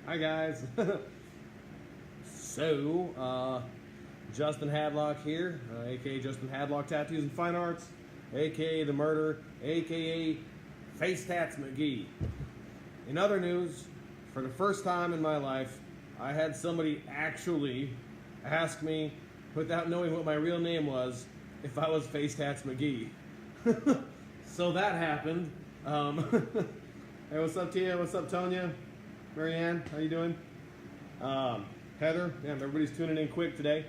Hi guys. Justin Hadlock here, aka Justin Hadlock Tattoos and Fine Arts, aka The Murderer, aka Facetats McGee. In other news, for the first time in my life, I had somebody actually ask me, without knowing what my real name was, if I was Facetats McGee. So that happened. Hey, what's up, Tia? What's up, Tonya? Marianne, how you doing? Heather, damn, everybody's tuning in quick today.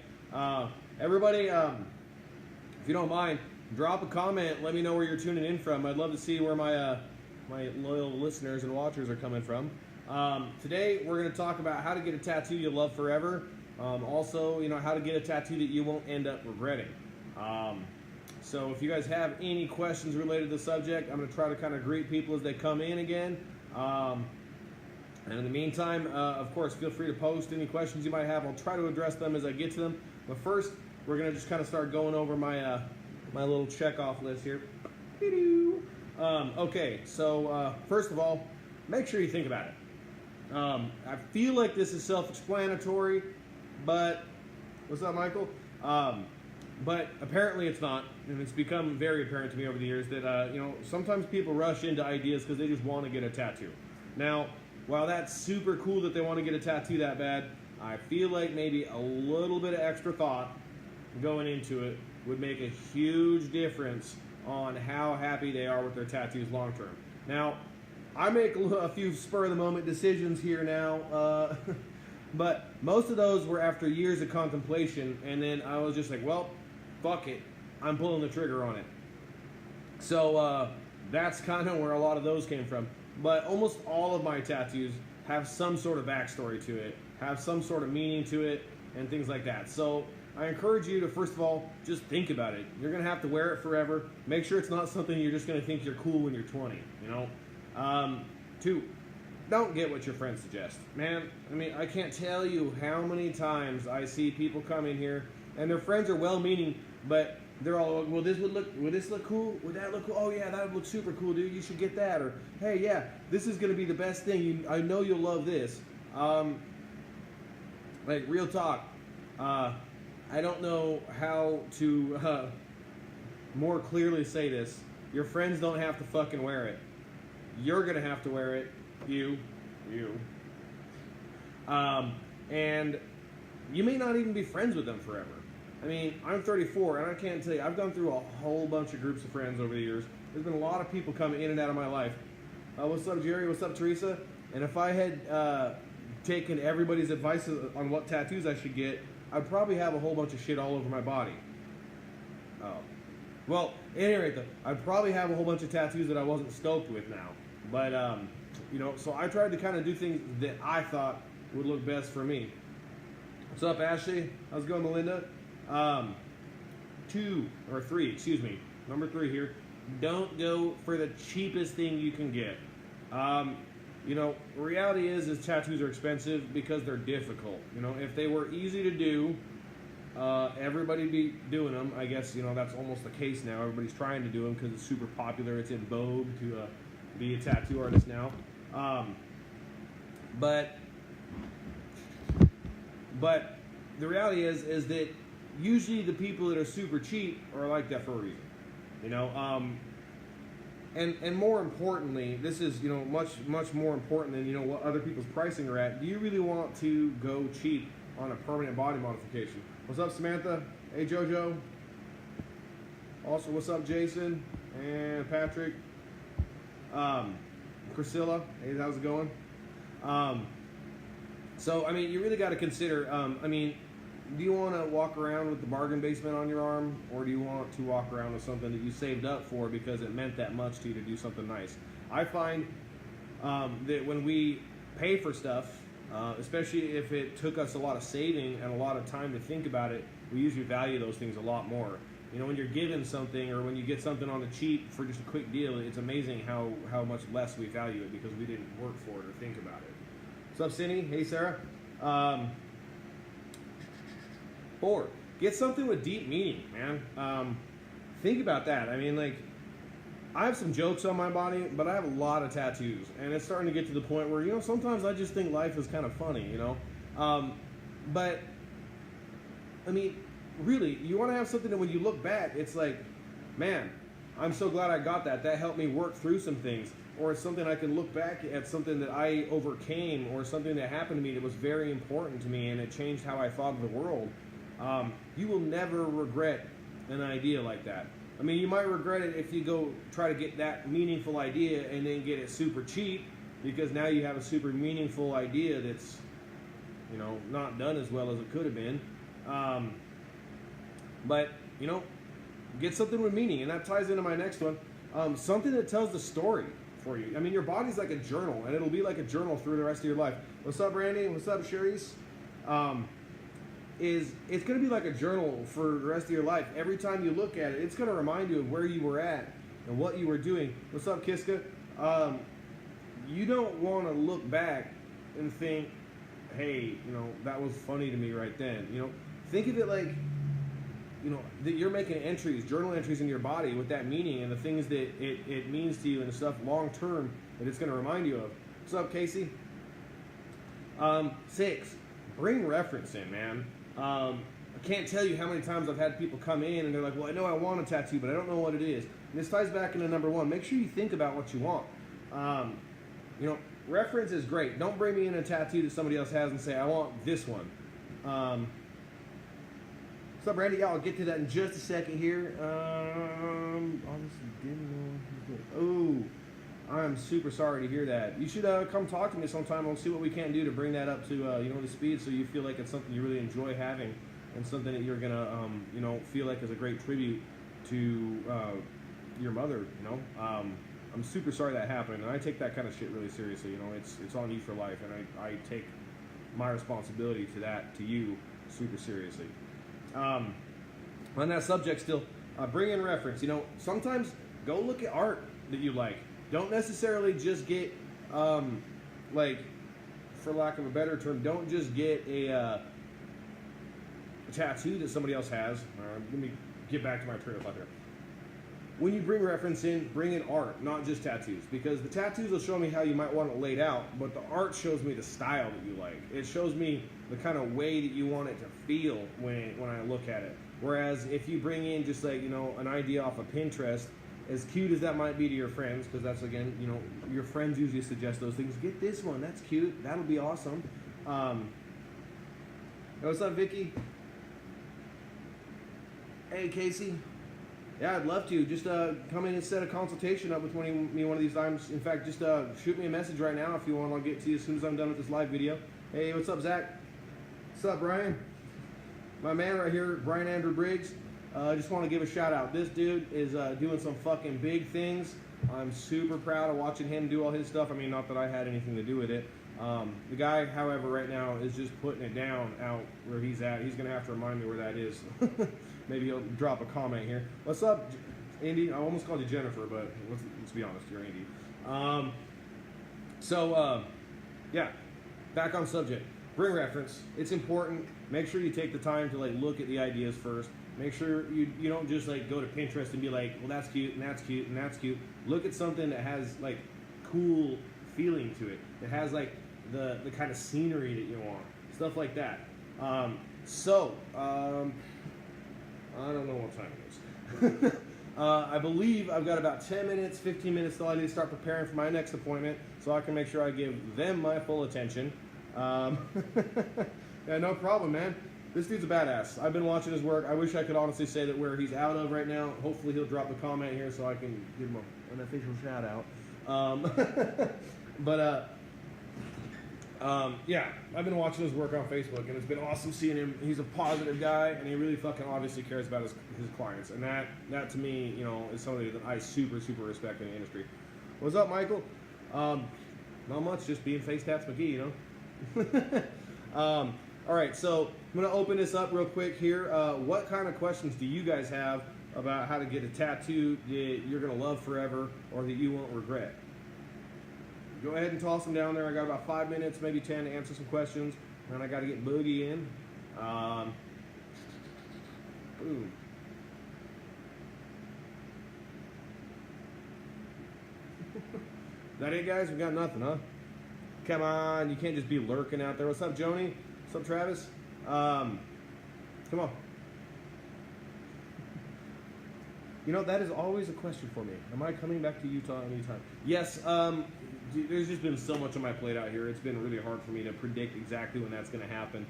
Everybody, if you don't mind, drop a comment. Let me know where you're tuning in from. I'd love to see where my my loyal listeners and watchers are coming from. Today, we're going to talk about how to get a tattoo you'll love forever. Also, how to get a tattoo that you won't end up regretting. So if you guys have any questions related to the subject, I'm going to try to kind of greet people as they come in again. And in the meantime, of course, feel free to post any questions you might have. I'll try to address them as I get to them. But first, we're going to just kind of start going over my my little check-off list here. Okay, so first of all, make sure you think about it. I feel like this is self-explanatory, but... What's up, Michael? But apparently it's not, and it's become very apparent to me over the years that, sometimes people rush into ideas because they just want to get a tattoo. Now, while that's super cool that they want to get a tattoo that bad, I feel like maybe a little bit of extra thought going into it would make a huge difference on how happy they are with their tattoos long term. Now, I make a few spur-of-the-moment decisions here now, but most of those were after years of contemplation, and then I was just like, well, fuck it, I'm pulling the trigger on it. So that's kind of where a lot of those came from. But almost all of my tattoos have some sort of backstory to it, have some sort of meaning to it, and things like that. So I encourage you to, first of all, just think about it. You're going to have to wear it forever. Make sure it's not something you're just going to think you're cool when you're 20, Two, don't get what your friends suggest. Man, I can't tell you how many times I see people come in here, and their friends are well-meaning, but they're all, would this look cool? Would that look cool? Oh yeah, that would look super cool, dude. You should get that. Or, hey, yeah, this is going to be the best thing. I know you'll love this. Like, real talk. I don't know how to more clearly say this. Your friends don't have to fucking wear it. You're going to have to wear it. You. And you may not even be friends with them forever. I'm 34, and I can't tell you, I've gone through a whole bunch of groups of friends over the years. There's been a lot of people coming in and out of my life. What's up, Jerry? What's up, Teresa? And if I had taken everybody's advice on what tattoos I should get, I'd probably have a whole bunch of shit all over my body. Oh. Well, at any rate, though, I'd probably have a whole bunch of tattoos that I wasn't stoked with now. But, so I tried to kind of do things that I thought would look best for me. What's up, Ashley? How's it going, Melinda? Number 3 here. Don't go for the cheapest thing you can get. Reality is tattoos are expensive because they're difficult. If they were easy to do, everybody'd be doing them. I guess, that's almost the case now. Everybody's trying to do them because it's super popular. It's in vogue to be a tattoo artist now. But the reality is that usually the people that are super cheap are like that for a reason, and more importantly, this is much more important than what other people's pricing are at. Do you really want to go cheap on a permanent body modification? What's up, Samantha? Hey, JoJo. Also, what's up, Jason and Patrick? Priscilla. Hey, how's it going? So you really got to consider. Do you want to walk around with the bargain basement on your arm, or do you want to walk around with something that you saved up for because it meant that much to you to do something nice? I find that when we pay for stuff, especially if it took us a lot of saving and a lot of time to think about it, we usually value those things a lot more. When you're given something or when you get something on the cheap for just a quick deal, it's amazing how much less we value it because we didn't work for it or think about it. What's up, Cindy? Hey, Sarah. 4, get something with deep meaning, man. Think about that. I have some jokes on my body, but I have a lot of tattoos, and it's starting to get to the point where, you know, sometimes I just think life is kind of funny, you know. But I mean, really, you want to have something that when you look back, it's like, man, I'm so glad I got that. That helped me work through some things. Or it's something I can look back at, something that I overcame, or something that happened to me that was very important to me and it changed how I thought of the world. You will never regret an idea like that. I mean, you might regret it if you go try to get that meaningful idea and then get it super cheap, because now you have a super meaningful idea that's, you know, not done as well as it could have been. But, you know, get something with meaning, and that ties into my next one. Something that tells the story for you. I mean, your body's like a journal, and it'll be like a journal through the rest of your life. What's up, Randy? What's up, Cherise? It's going to be like a journal for the rest of your life. Every time you look at it, it's going to remind you of where you were at and what you were doing. What's up, Kiska? You don't want to look back and think, hey, you know, that was funny to me right then. You know, think of it like, you know, that you're making entries, journal entries in your body with that meaning and the things that it means to you and the stuff long term that it's going to remind you of. What's up, Casey? 6, bring reference in, man. I can't tell you how many times I've had people come in and they're like, well, I know I want a tattoo, but I don't know what it is. And this ties back into number 1. Make sure you think about what you want. You know, reference is great. Don't bring me in a tattoo that somebody else has and say, I want this one. What's up, Randy? Yeah, I'll get to that in just a second here. Obviously didn't know. Oh, I'm super sorry to hear that. You should come talk to me sometime. We'll see what we can do to bring that up to you know, the speed, so you feel like it's something you really enjoy having and something that you're gonna you know, feel like is a great tribute to your mother. You know, I'm super sorry that happened, and I take that kind of shit really seriously. You know, it's on you for life, and I take my responsibility to you super seriously. On that subject still, bring in reference. You know, sometimes go look at art that you like. Don't necessarily just get, like, for lack of a better term, don't just get a tattoo that somebody else has. Let me get back to my train of thought here. When you bring reference in, bring in art, not just tattoos. Because the tattoos will show me how you might want it laid out, but the art shows me the style that you like. It shows me the kind of way that you want it to feel when I look at it. Whereas if you bring in just like, you know, an idea off of Pinterest, as cute as that might be to your friends, because that's, again, you know, your friends usually suggest those things. Get this one, that's cute, that'll be awesome. What's up, Vicky? Hey, Casey. Yeah, I'd love to. Just come in and set a consultation up with me one of these times. In fact, just shoot me a message right now if you want. I'll get to you as soon as I'm done with this live video. Hey, what's up, Zach? What's up, Brian? My man right here, Brian Andrew Briggs. I just want to give a shout out. This dude is doing some fucking big things. I'm super proud of watching him do all his stuff. I mean, not that I had anything to do with it. The guy, however, right now is just putting it down out where he's at. He's going to have to remind me where that is. Maybe he'll drop a comment here. What's up, Andy? I almost called you Jennifer, but let's be honest, you're Andy. Yeah, back on subject. Bring reference. It's important. Make sure you take the time to like look at the ideas first. Make sure you don't just like go to Pinterest and be like, well, that's cute and that's cute and that's cute. Look at something that has like cool feeling to it. That has like the kind of scenery that you want. Stuff like that. I don't know what time it is. I believe I've got about 10 minutes, 15 minutes till I need to start preparing for my next appointment so I can make sure I give them my full attention. Yeah, no problem, man. This dude's a badass. I've been watching his work. I wish I could honestly say that where he's out of right now. Hopefully he'll drop a comment here so I can give him an official shout out. Yeah, I've been watching his work on Facebook, and it's been awesome seeing him. He's a positive guy, and he really fucking obviously cares about his clients. And that to me, you know, is somebody that I super, super respect in the industry. What's up, Michael? Not much, just being Facetats McGee, you know? All right, so I'm going to open this up real quick here. What kind of questions do you guys have about how to get a tattoo that you're going to love forever or that you won't regret? Go ahead and toss them down there. I got about 5 minutes, maybe 10 to answer some questions. And I got to get Boogie in. Boom. That it, guys? We got nothing, huh? Come on, you can't just be lurking out there. What's up, Joni? What's up, Travis? Come on. You know, that is always a question for me. Am I coming back to Utah anytime? Yes, there's just been so much on my plate out here. It's been really hard for me to predict exactly when that's going to happen.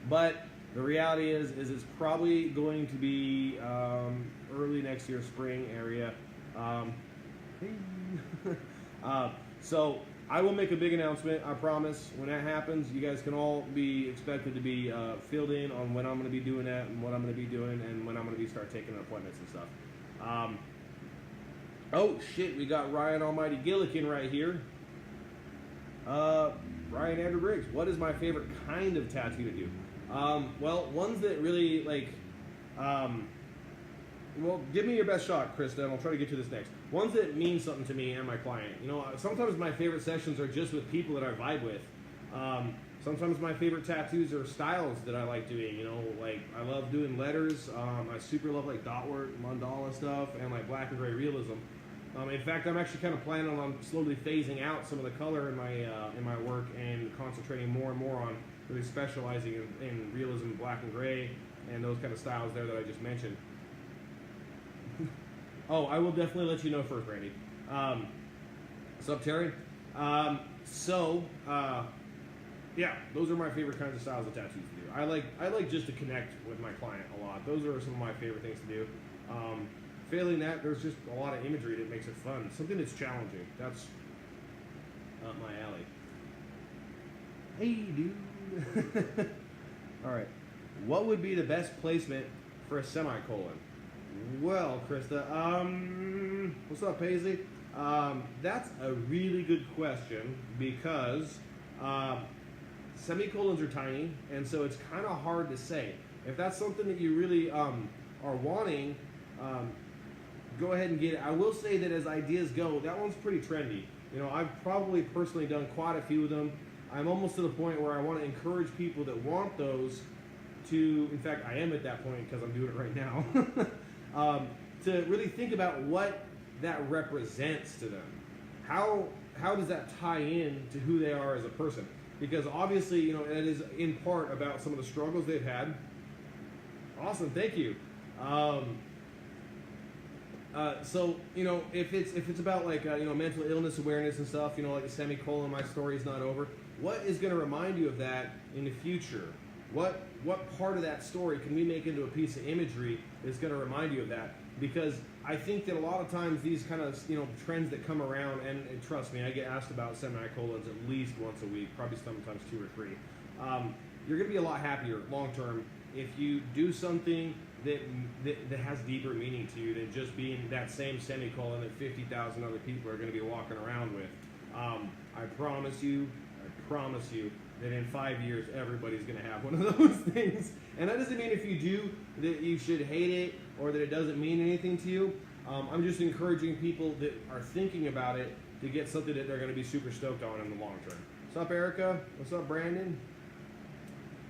But the reality is it's probably going to be early next year, spring area. So I will make a big announcement, I promise. When that happens, you guys can all be expected to be filled in on when I'm going to be doing that and what I'm going to be doing and when I'm going to be start taking appointments and stuff. Oh shit, we got Ryan Almighty Gillikin right here. Ryan Andrew Briggs, what is my favorite kind of tattoo to do? Well, ones that really like, well, give me your best shot, Krista, and I'll try to get to this next. Ones that mean something to me and my client. You know, sometimes my favorite sessions are just with people that I vibe with. Sometimes my favorite tattoos are styles that I like doing. You know, like I love doing letters. I super love like dot work, mandala stuff, and like black and gray realism. In fact, I'm actually kind of planning on slowly phasing out some of the color in my work and concentrating more and more on really specializing in realism, black and gray, and those kind of styles there that I just mentioned. Oh, I will definitely let you know first, Randy. What's up, Terry? Yeah, those are my favorite kinds of styles of tattoos to do. I like just to connect with my client a lot. Those are some of my favorite things to do. Failing that, there's just a lot of imagery that makes it fun. Something that's challenging. That's up my alley. Hey, dude. All right. What would be the best placement for a semicolon? Well, Krista, what's up, Paisley? That's a really good question because semicolons are tiny, and so it's kind of hard to say. If that's something that you really are wanting, go ahead and get it. I will say that as ideas go, that one's pretty trendy. You know, I've probably personally done quite a few of them. I'm almost to the point where I want to encourage people that want those to, in fact, I am at that point because I'm doing it right now, to really think about what that represents to them. How does that tie in to who they are as a person? Because obviously, you know, it is in part about some of the struggles they've had. Awesome, thank you. So, you know, if it's about like, you know, mental illness awareness and stuff, you know, like a semicolon, my story's not over. What is going to remind you of that in the future? What part of that story can we make into a piece of imagery that's going to remind you of that? Because I think that a lot of times these kind of, you know, trends that come around, and trust me, I get asked about semicolons at least once a week, probably sometimes 2 or 3. You're going to be a lot happier long term if you do something that has deeper meaning to you than just being that same semicolon that 50,000 other people are going to be walking around with. I promise you that in 5 years everybody's going to have one of those things. And that doesn't mean if you do that you should hate it or that it doesn't mean anything to you. I'm just encouraging people that are thinking about it to get something that they're going to be super stoked on in the long term. What's up, Erica? What's up, Brandon?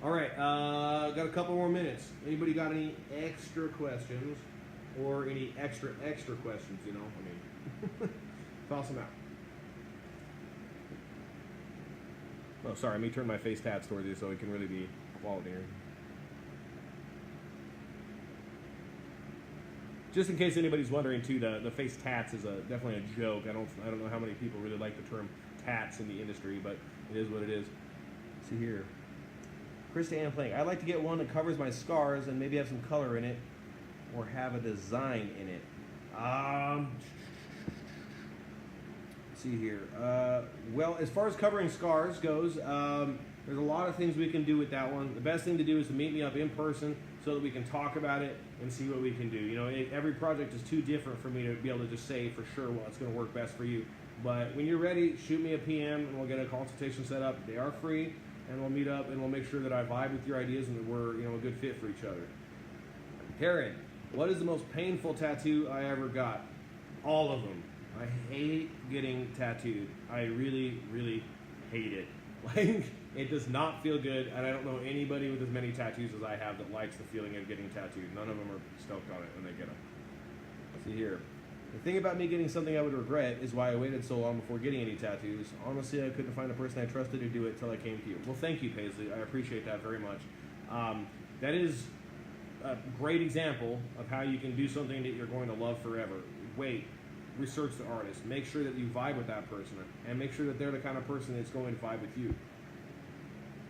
All right, got a couple more minutes. Anybody got any extra questions or any extra questions, you know? I mean, toss them out. Oh, sorry, let me turn my Facetats towards you so it can really be quality here. Just in case anybody's wondering too, the Facetats is definitely a joke. I don't know how many people really like the term tats in the industry, but it is what it is. See here. Krista Ann playing. I'd like to get one that covers my scars and maybe have some color in it or have a design in it. Let's see here. Well, as far as covering scars goes, there's a lot of things we can do with that one. The best thing to do is to meet me up in person so that we can talk about it and see what we can do. You know, every project is too different for me to be able to just say for sure what's going to work best for you. But when you're ready, shoot me a PM and we'll get a consultation set up. They are free. And we'll meet up and we'll make sure that I vibe with your ideas and that we're, you know, a good fit for each other. Karen, what is the most painful tattoo I ever got? All of them. I hate getting tattooed. I really, really hate it. Like, it does not feel good, and I don't know anybody with as many tattoos as I have that likes the feeling of getting tattooed. None of them are stoked on it when they get them. Let's see here. The thing about me getting something I would regret is why I waited so long before getting any tattoos. Honestly, I couldn't find a person I trusted to do it till I came to you. Well, thank you, Paisley. I appreciate that very much. That is a great example of how you can do something that you're going to love forever. Wait, research the artist. Make sure that you vibe with that person, and make sure that they're the kind of person that's going to vibe with you.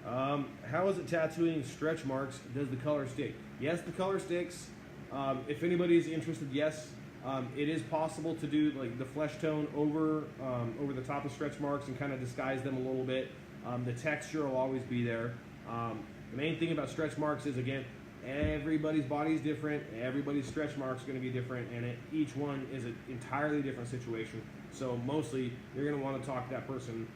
How is it tattooing stretch marks? Does the color stick? Yes, the color sticks. If anybody's interested, yes. It is possible to do like the flesh tone over the top of stretch marks and kind of disguise them a little bit. The texture will always be there. The main thing about stretch marks is, again, everybody's body is different. Everybody's stretch marks are going to be different, and each one is an entirely different situation. So mostly, you're going to want to talk to that person,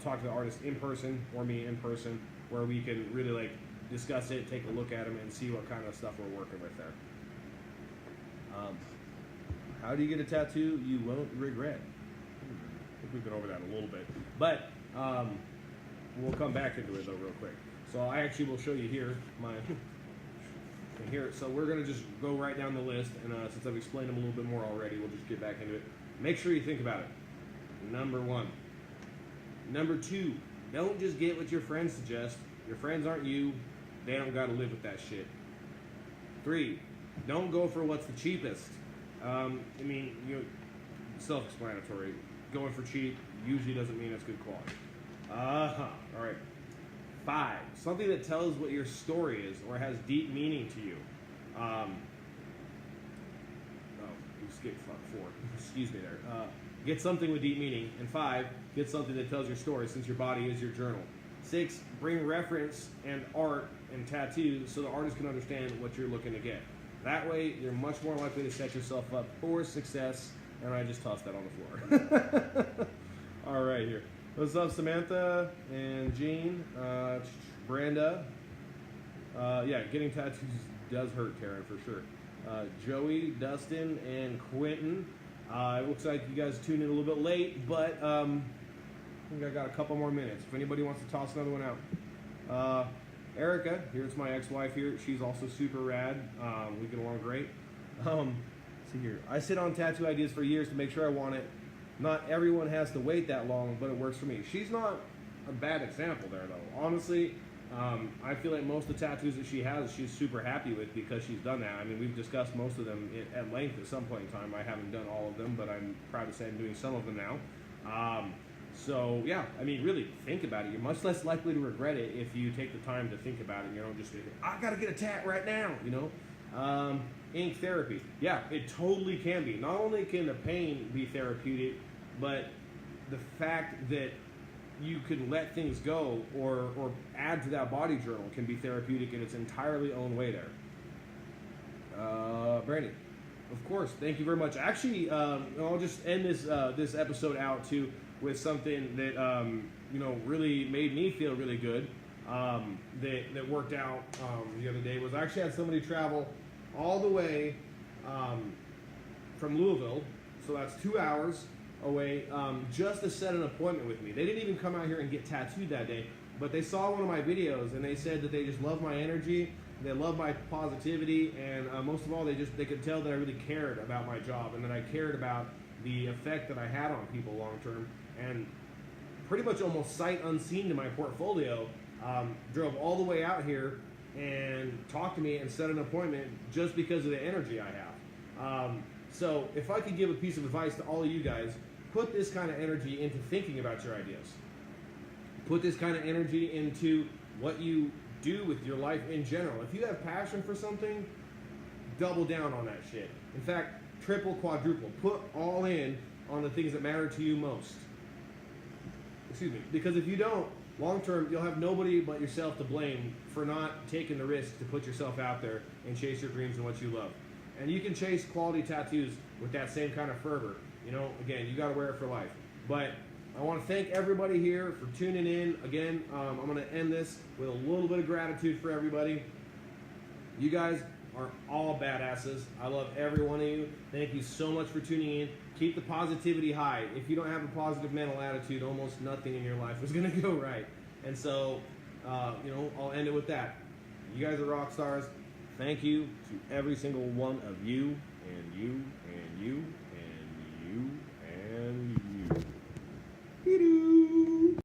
talk to the artist in person, or me in person, where we can really like discuss it, take a look at them, and see what kind of stuff we're working with there. How do you get a tattoo you won't regret? I think we've been over that a little bit, but we'll come back into it though real quick. So I actually will show you here my here. So we're gonna just go right down the list, and since I've explained them a little bit more already, we'll just get back into it. Make sure you think about it. Number 1. Number 2, don't just get what your friends suggest. Your friends aren't you. They don't got to live with that shit. 3, don't go for what's the cheapest. I mean, self-explanatory. Going for cheap usually doesn't mean it's good quality. All right. 5, something that tells what your story is or has deep meaning to you. You skipped 4. Excuse me there. Get something with deep meaning. And 5, get something that tells your story, since your body is your journal. 6, bring reference and art and tattoos so the artist can understand what you're looking to get. That way, you're much more likely to set yourself up for success. And I just tossed that on the floor. All right, here. What's up, Samantha and Jean, Brenda? Yeah, getting tattoos does hurt, Karen, for sure. Joey, Dustin, and Quentin. It looks like you guys tuned in a little bit late, but I think I got a couple more minutes. If anybody wants to toss another one out. Erica, here's my ex-wife here. She's also super rad. We get along great. See here. I sit on tattoo ideas for years to make sure I want it. Not everyone has to wait that long, but it works for me. She's not a bad example there, though. Honestly, I feel like most of the tattoos that she has, she's super happy with because she's done that. I mean, we've discussed most of them at length at some point in time. I haven't done all of them, but I'm proud to say I'm doing some of them now. So, yeah, I mean, really, think about it. You're much less likely to regret it if you take the time to think about it and you don't just think, I got to get a tat right now, you know? Ink therapy. Yeah, it totally can be. Not only can the pain be therapeutic, but the fact that you can let things go or add to that body journal can be therapeutic in its entirely own way there. Brandon, of course, thank you very much. Actually, I'll just end this episode out too with something that really made me feel really good. That worked out the other day was I actually had somebody travel all the way from Louisville, so that's 2 hours away, just to set an appointment with me. They didn't even come out here and get tattooed that day, but they saw one of my videos and they said that they just love my energy, they love my positivity, and most of all, they could tell that I really cared about my job and that I cared about the effect that I had on people long term. And pretty much almost sight unseen to my portfolio, drove all the way out here and talked to me and set an appointment just because of the energy I have. So if I could give a piece of advice to all of you guys, put this kind of energy into thinking about your ideas. Put this kind of energy into what you do with your life in general. If you have passion for something, double down on that shit. In fact, triple, quadruple. Put all in on the things that matter to you most. Excuse me. Because if you don't, long term, you'll have nobody but yourself to blame for not taking the risk to put yourself out there and chase your dreams and what you love. And you can chase quality tattoos with that same kind of fervor. You know, again, you got to wear it for life. But I want to thank everybody here for tuning in. Again, I'm going to end this with a little bit of gratitude for everybody. You guys are all badasses. I love every one of you. Thank you so much for tuning in. Keep the positivity high. If you don't have a positive mental attitude, almost nothing in your life is going to go right. And so, I'll end it with that. You guys are rock stars. Thank you to every single one of you, and you, and you,